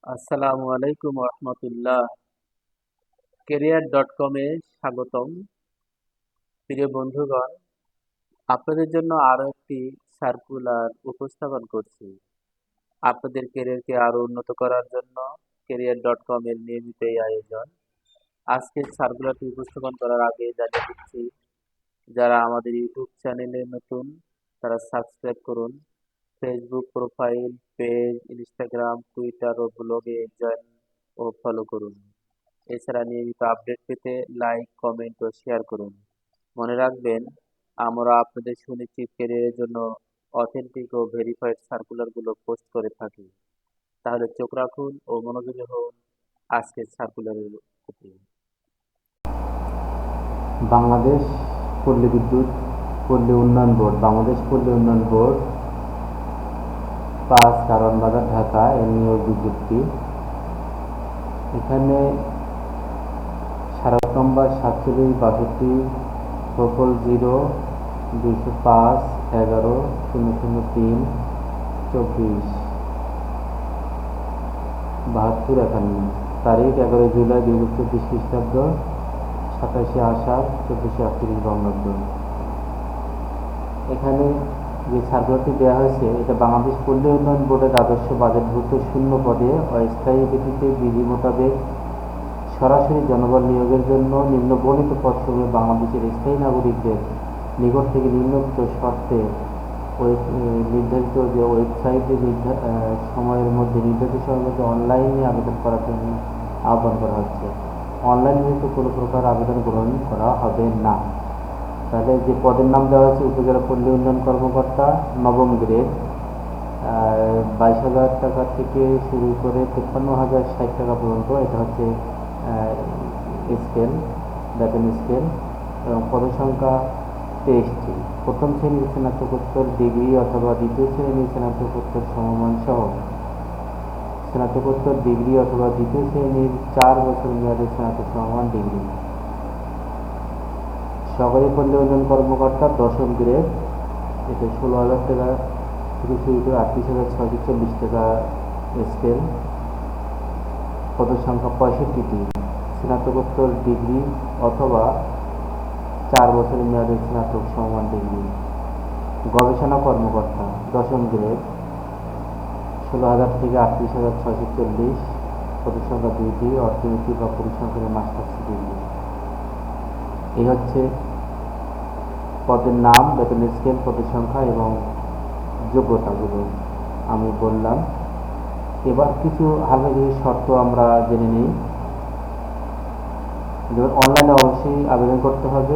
আসসালামু আলাইকুম রহমতুল্লাহ। career.com-এ স্বাগতম। প্রিয় বন্ধুগণ, আপনাদের জন্য আরো একটি সার্কুলার উপস্থাপন করছি। আপনাদের ক্যারিয়ারকে আরো উন্নত করার জন্য career.com এর নিয়মিত এই আয়োজন। আজকের সার্কুলারটি উপস্থাপন করার আগে জানিয়ে দিচ্ছি, যারা আমাদের ইউটিউব চ্যানেলে নতুন তারা সাবস্ক্রাইব করুন। Facebook profile, page, Instagram, Twitter ও ব্লগে জয়েন ও ফলো করুন। এছাড়া নিয়মিত আপডেট পেতে লাইক, কমেন্ট ও শেয়ার করুন। মনে রাখবেন, আমরা আপনাদের সুনিশ্চিত ক্যারিয়ারের জন্য অথেন্টিক ও ভেরিফাইড সার্কুলারগুলো পোস্ট করে থাকি। তাহলে চোখ রাখুন ও মনোযোগী হন আজকের সার্কুলারের প্রতি। বাংলাদেশ পল্লী বিদ্যুৎ পল্লী উন্নয়ন বোর্ড, বাংলাদেশ পল্লী উন্নয়ন বোর্ড ৫ কারওয়ান বাজার, ঢাকা এর নিয়োগ বিজ্ঞপ্তি। এখানে স্মারক নম্বর 47 000205 11 24 72 51, তারিখ 11 জুলাই 2024 খ্রিস্টাব্দ, 27 আষাঢ় 1431 বঙ্গাব্দ। এখানে যে সার্কুলারটি দেওয়া হয়েছে, এটা বাংলাদেশ পল্লী উন্নয়ন বোর্ডের রাজস্ব বাজেটভুক্ত শূন্য পদে অস্থায়ী ভিত্তিতে বিধি মোতাবেক সরাসরি জনবল নিয়োগের জন্য নিম্নবর্ণিত পদসমূহে বাংলাদেশের স্থায়ী নাগরিকদের নিকট থেকে নিম্নোক্ত শর্তে নির্ধারিত যে ওয়েবসাইটে সময়ের মধ্যে নির্ধারিত সময়ের মধ্যে অনলাইনে আবেদন করার জন্য আহ্বান করা হচ্ছে। অনলাইন ব্যতীত কোনো প্রকার আবেদন গ্রহণ করা হবে না। তাহলে যে পদের নাম দেওয়া হয়েছে উপজেলা পল্লী উন্নয়ন কর্মকর্তা, নবম গ্রেড, 22,000 টাকা থেকে শুরু করে 53,060 টাকা পর্যন্ত। এটা হচ্ছে স্কেল, বেতন স্কেল, এবং পদসংখ্যা 23টি। প্রথম শ্রেণীর স্নাতকোত্তর ডিগ্রি অথবা দ্বিতীয় শ্রেণীর স্নাতকোত্তর সমমান সহ স্নাতকোত্তর ডিগ্রি অথবা দ্বিতীয় শ্রেণীর 4 বছর মেয়াদের স্নাতক সমমান ডিগ্রি। সরকারি পল্লী উন্নয়ন কর্মকর্তা 10ম গ্রেড, এটা 16,000 টাকা থেকে শুরু করে 38,640 টাকা স্কেল, পদসংখ্যা 65টি। স্নাতকোত্তর ডিগ্রি অথবা 4 বছরের মেয়াদের স্নাতক সমমান ডিগ্রি। গবেষণা কর্মকর্তা 10ম গ্রেড, 16,000 থেকে 38,640, পদসংখ্যা 2টি, অর্থনীতি বা পরিসংখ্যানের মাস্টার্স ডিগ্রি। এই হচ্ছে পদের নাম, বেতন স্কেল, পদের সংখ্যা এবং যোগ্যতাগুলো আমি বললাম। এবার কিছু হালকা কিছু শর্ত আমরা জেনে নিই। যেমন অনলাইনে অবশ্যই আবেদন করতে হবে।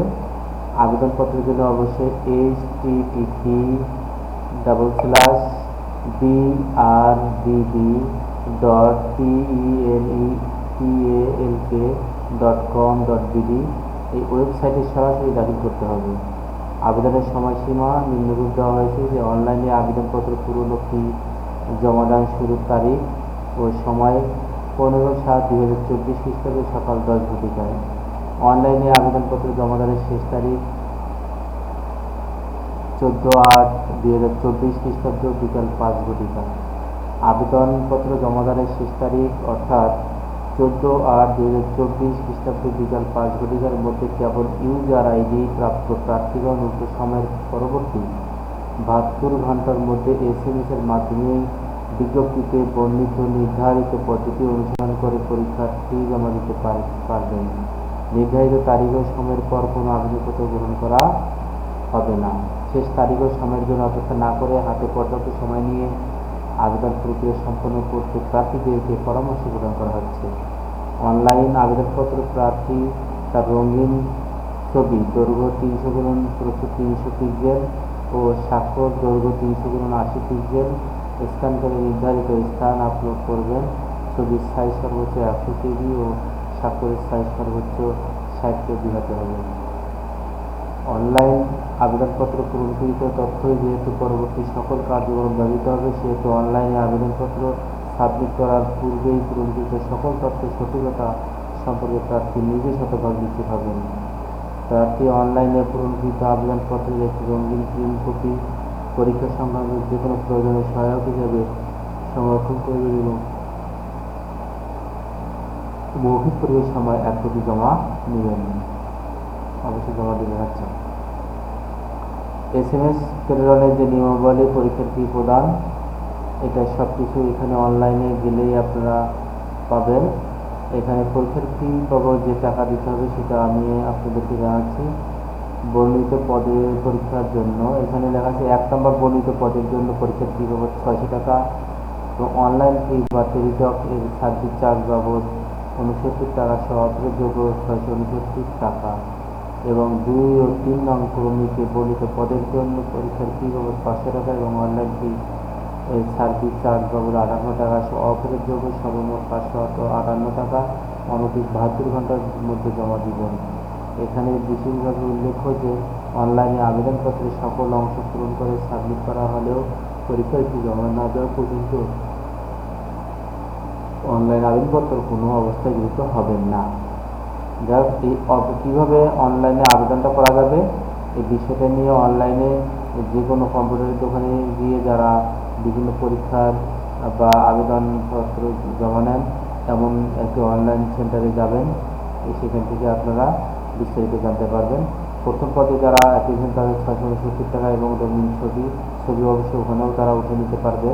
আবেদনপত্রের জন্য অবশ্যই http://brbb.pentalk.com.bd এই ওয়েবসাইটে সরাসরি দাখিল করতে হবে। আবেদনের সময়সীমা নিম্নরূপ দেওয়া হয়েছে যে অনলাইনে আবেদনপত্র পূরণটি জমাদান শুরুর তারিখ ও সময় 15/7/2024 খ্রিস্টাব্দ সকাল 10 ঘটিকায়। অনলাইনে আবেদনপত্র জমাদানের শেষ তারিখ 14/8/2024 খ্রিস্টাব্দ বিকাল 5 ঘটিকা। আবেদনপত্র জমাদানের শেষ তারিখ অর্থাৎ 14/8/2024 খ্রিস্টাব্দ বিকাল 5 ঘটিকার মধ্যে কেবল ইউজার আইডি প্রাপ্ত প্রার্থীগণ উক্ত সময়ের পরবর্তী 72 ঘন্টার মধ্যে SMS এর মাধ্যমে বিজ্ঞপ্তিতে বর্ণিত নির্ধারিত পদ্ধতি অনুসরণ করে পরীক্ষার ফি জমা দিতে পারবেন। নির্ধারিত তারিখ ও সময়ের পর কোনো আবেদনপত্র গ্রহণ করা হবে না। শেষ তারিখ ও সময়ের জন্য অপেক্ষা না করে হাতে পর্যাপ্ত সময় নিয়ে আবেদন প্রক্রিয়া সম্পন্ন করতে প্রার্থীদেরকে পরামর্শ প্রদান করা হচ্ছে। অনলাইন আবেদনপত্র প্রার্থী তার রঙিন ছবি দৈর্ঘ্য 300 × প্রস্থ 300 পিক্সেল ও স্বাক্ষর দৈর্ঘ্য 300 × 80 পিক্সেল স্ক্যান করে নির্ধারিত স্থান আপলোড করবেন। ছবির সাইজ সর্বোচ্চ 100 কেবি ও স্বাক্ষরের সাইজ সর্বোচ্চ 60 কেবি হতে হবে। অনলাইন আবেদনপত্র পূরণকৃত তথ্যই যেহেতু পরবর্তী সকল কার্যক্রম ব্যবহৃত হবে, সেহেতু অনলাইনে আবেদনপত্র সাবমিট করার পূর্বেই পূরণকৃত সকল তথ্যের সঠিকতা সম্পর্কে প্রার্থী নিজে শতভাগ নিশ্চিত হবেন। প্রার্থী অনলাইনে পূরণকৃত আবেদনপত্রের একটি রঙিন প্রিন্ট কপি পরীক্ষা সংক্রান্ত যে কোনো প্রয়োজনীয় সহায়ক হিসেবে সংরক্ষণ করবেন এবং মৌখিক পরীক্ষার সময় 1 কপি জমা নেবেন, অবশ্যই জমা দিবেন। আচ্ছা, SMS প্রেরণের যে নিয়মাবলী, পরীক্ষার ফি প্রদান, এটা সব কিছু এখানে অনলাইনে গেলেই আপনারা পাবেন। এখানে পরীক্ষার ফি বাবদ যে টাকা দিতে হবে সেটা আমি আপনাদেরকে জানাচ্ছি। বর্ণিত পদের পরীক্ষার জন্য এখানে লেখা আছে 1 নম্বর বর্ণিত পদের জন্য পরীক্ষার ফি বাবদ 600 টাকা এবং অনলাইন ফি বা টেলিটক এর সার্ভিস চার্জ বাবদ 69 টাকা সহ অপরিযোগ্য 669 টাকা এবং 2 ও 3 নং ক্রমিকে বর্ণিত পদের জন্য পরীক্ষার ফি বাবদ 500 টাকা এবং অনলাইন ফি এর সার্ভিস চার্জ বাবদ 58 টাকা সহ অপরিযোগ্য সর্বমোট 558 টাকা 72 ঘন্টার মধ্যে জমা দিবেন। এখানে বিশেষভাবে উল্লেখ্য যে অনলাইনে আবেদনপত্রের সকল অংশ পূরণ করে সাবমিট করা হলেও পরীক্ষার ফি জমা না দেওয়া পর্যন্ত অনলাইন আবেদনপত্র কোনো অবস্থায় গৃহীত হবে না। যাক, এই কীভাবে অনলাইনে আবেদনটা করা যাবে এই বিষয়টা নিয়ে অনলাইনে যে কোনো কম্পিউটারের দোকানে গিয়ে যারা বিভিন্ন পরীক্ষার বা আবেদনপত্র জমা নেন এমন একটি অনলাইন সেন্টারে যাবেন, সেখান থেকে আপনারা বিস্তারিত জানতে পারবেন। প্রথম পদে যারা অ্যাপ্লিকেশন তাদের 669 টাকা এবং রঙিন ছবি অবশ্যই ওখানেও তারা উঠে নিতে পারবে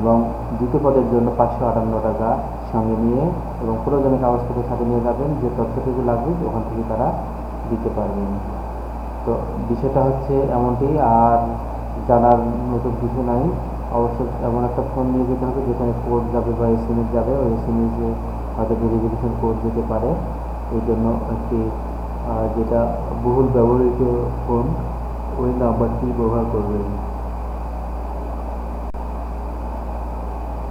এবং দ্বিতীয় পদের জন্য 558 টাকা সঙ্গে নিয়ে এবং প্রয়োজনীয় কাগজপত্রের সাথে নিয়ে যাবেন, যে তথ্যটুকু লাগবে ওখান থেকে তারা দিতে পারবেন। তো বিষয়টা হচ্ছে এমনটি, আর জানার নতুন কিছু নাই। অবশ্যই এমন একটা ফোন নিয়ে যেতে হবে যেখানে কোড যাবে বা SMS যাবে, ওই SMS-এ হয়তো ভেরিফিকেশন কোড যেতে পারে। এই জন্য একটি যেটা বহুল ব্যবহৃত ফোন ওই নাম্বারটি ব্যবহার করবেন।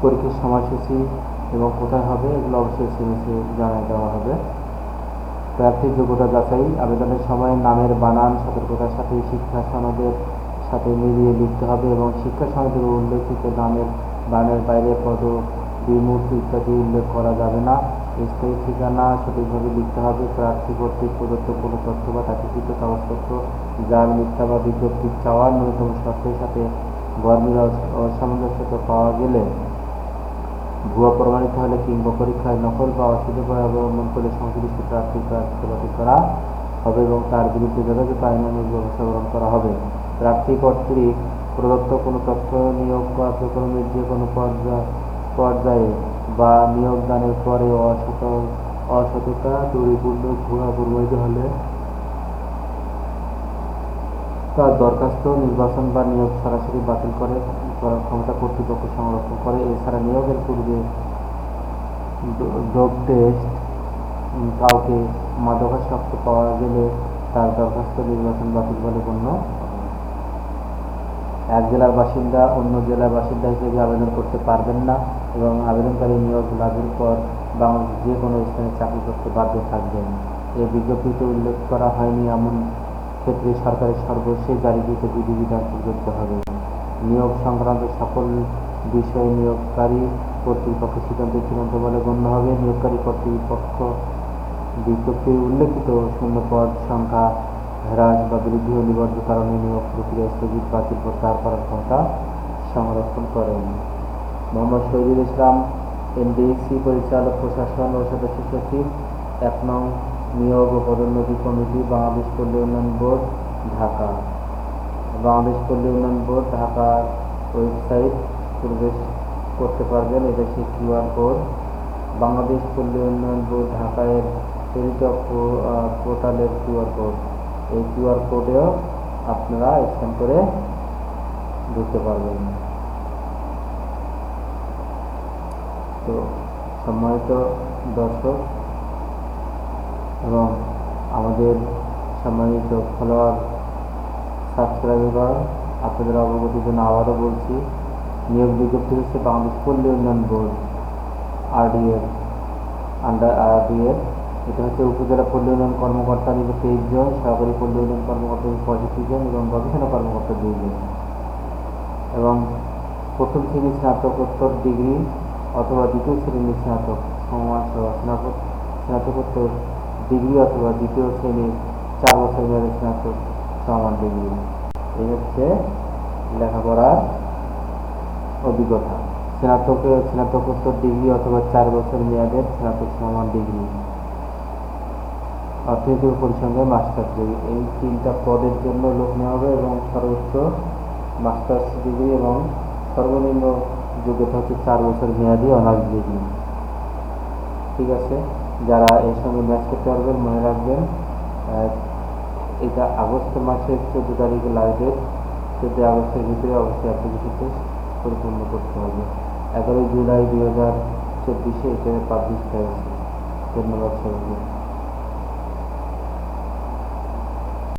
পরীক্ষার সময়সূচি এবং কোথায় হবে এগুলো অবশ্যই SMS-এ জানিয়ে দেওয়া হবে। প্রার্থীর যোগ্যতা যাচাই, আবেদনের সময় নামের বানান সতর্কতার সাথে শিক্ষা সনদের সাথে মিলিয়ে লিখতে হবে এবং শিক্ষা সনদের উল্লেখিত নামের বানানের বাইরে পদ, বিমূর্ত ইত্যাদি উল্লেখ করা যাবে না। স্থায়ী ঠিকানা সঠিকভাবে লিখতে হবে। প্রার্থী কর্তৃক প্রদত্ত কোনো তথ্য বা দাখিলকৃত কাগজপত্র যার মিথ্যা বা বিজ্ঞপ্তি চাওয়ার ন্যূনতম শর্তের সাথে গরমিল অসামঞ্জস্যতা পাওয়া গেলে, ভুয়া প্রমাণিত হলে কিংবা পরীক্ষায় নকল বা অসুবিধা অবলম্বন করলে সংশ্লিষ্ট প্রার্থীর প্রার্থিতা বাতিল করা হবে এবং তার বিরুদ্ধে যথাযথ আইনানুগ ব্যবস্থা গ্রহণ করা হবে। প্রার্থী কর্তৃক প্রদত্ত কোনো তথ্য নিয়োগ কার্যক্রমের যে কোনো পর্যায়ে বা নিয়োগদানের পরে অসততা, ত্রুটিপূর্ণ, ভুয়া প্রমাণিত হলে তার দরখাস্ত, নির্বাচন বা নিয়োগ সরাসরি বাতিল করার ক্ষমতা কর্তৃপক্ষ সংরক্ষণ করে। এছাড়া নিয়োগের পূর্বে ডোপ টেস্ট, কাউকে মাদকাসক্ত পাওয়া গেলে তার দরখাস্ত, নির্বাচন বাতিল বলে গণ্য হবে। এক জেলার বাসিন্দা অন্য জেলার বাসিন্দা হিসেবে আবেদন করতে পারবেন না এবং আবেদনকারী নিয়োগ লাভের পর বাংলাদেশের যে কোনো স্থানে চাকরি করতে বাধ্য থাকবেন। এই বিজ্ঞপ্তিতে উল্লেখ করা হয়নি এমন ক্ষেত্রে সরকারের সর্বশেষ জারিকৃত বিধিবিধান প্রযোজ্য হবে। নিয়োগ সংক্রান্ত সকল বিষয়ে নিয়োগকারী কর্তৃপক্ষের সিদ্ধান্ত চূড়ান্ত বলে গণ্য হবে। নিয়োগকারী কর্তৃপক্ষ বিজ্ঞপ্তিতে উল্লেখিত শূন্য পদ সংখ্যা হ্রাস বা বৃদ্ধি ও নিবদ্ধ কারণে নিয়োগ প্রক্রিয়া স্থগিত, বাতিল, প্রত্যাহার করার ক্ষমতা সংরক্ষণ করেন। মোহাম্মদ শহীদুল ইসলাম, NDSC পরিচালক প্রশাসন ও সদস্য সচিব, 1 নং নিয়োগ ও পদোন্নতি কমিটি, বাংলাদেশ পল্লী উন্নয়ন বোর্ড, ঢাকা। বাংলাদেশ পল্লী উন্নয়ন বোর্ড ঢাকার ওয়েবসাইট প্রবেশ করতে পারবেন, এটা সেই QR কোড। বাংলাদেশ পল্লী উন্নয়ন বোর্ড ঢাকা এর টেলিটক পোর্টালের QR কোড। এই QR কোডেও আপনারা স্ক্যান করে ঢুকতে পারবেন। তো সম্মানিত দর্শক এবং আমাদের সম্মানিত ফলোয়ার, সাবস্ক্রাইবার, আপনাদের অবগতির জন্য আবারও বলছি, নিয়োগ বিজ্ঞপ্তি হচ্ছে বাংলাদেশ পল্লী উন্নয়ন বোর্ড RDF, আন্ডার RDF। এটা হচ্ছে উপজেলা পল্লী উন্নয়ন কর্মকর্তা নিবে 23 জন, সহকারী পল্লী উন্নয়ন কর্মকর্তা 65 জন এবং গবেষণা কর্মকর্তা 2 জন এবং প্রথম শ্রেণীর স্নাতকোত্তর ডিগ্রি অথবা দ্বিতীয় শ্রেণীর স্নাতক সমান স্নাতকোত্তর ডিগ্রি অথবা দ্বিতীয় শ্রেণীর 4 বছর মেয়াদী স্নাতক সমান ডিগ্রি। এই হচ্ছে লেখাপড়ার অভিজ্ঞতা। স্নাতকোত্তর ডিগ্রি অথবা 4 বছর মেয়াদের স্নাতক সমান ডিগ্রি, অর্থনীতি ও পরিসংখ্যানে মাস্টার্স ডিগ্রি। এই 3টা পদের জন্য লোক নেওয়া হবে এবং সর্বোচ্চ মাস্টার্স ডিগ্রি এবং সর্বনিম্ন যোগ্যতা হচ্ছে 4 বছর মেয়াদি অনার্স ডিগ্রি। ঠিক আছে, যারা এর সঙ্গে ম্যাচ করতে পারবেন মনে রাখবেন, এটা আগস্ট মাসের 14 তারিখে লাস্ট ডেট। 14 আগস্টের ভিতরে অবশ্যই অ্যাপ্লিকেশনটি পরিপূর্ণ করতে হবে। 11 জুলাই 2024 এটা পাবলিশ হয়েছে। ধন্যবাদ সবাইকে।